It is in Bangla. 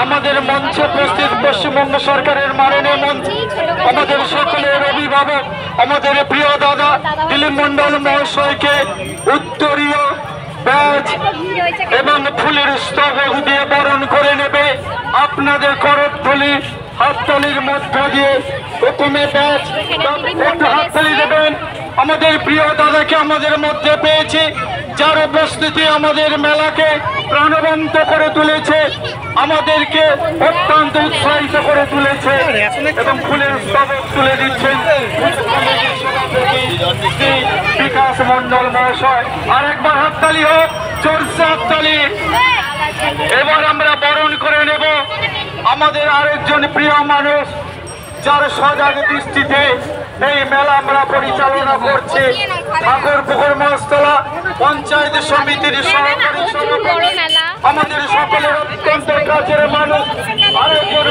আমাদের মঞ্চে উপস্থিত পশ্চিমবঙ্গ সরকারের মাননীয় মন্ত্রী, আমাদের সকলের অভিভাবক, আমাদের প্রিয় দাদা দিলীপ মণ্ডল মহাশয়কে উত্তরীয় ব্যাজ এবং ফুলের স্তবক দিয়ে বরণ করে নেবে। আপনাদের করতালি হাততালির মধ্য দিয়ে প্রথমে ব্যাজ একটু হাততালি দেবেন। আমাদের প্রিয় দাদাকে আমাদের মধ্যে পেয়েছি, যার উপস্থিতি আমাদের মেলাকে প্রাণবন্ত করে তুলেছে, আমাদেরকে অত্যন্ত উৎসাহিত করে তুলেছে এবং ফুলের স্তবক তুলে দিচ্ছেন বিকাশ মণ্ডল মহাশয়। আরেকবার হাততালি হোক, জোরসে হাততালি। এবার আমরা বরণ করে নেব আমাদের আরেকজন প্রিয় মানুষ, যার সজাগ দৃষ্টিতে এই মেলা আমরা পরিচালনা করছি, ঠাকুরপুকুর মহাস্তলা পঞ্চায়েত সমিতির সহকারী সভাপতি, আমাদের সকলের অত্যন্ত কাছের মানুষ, আরেকজন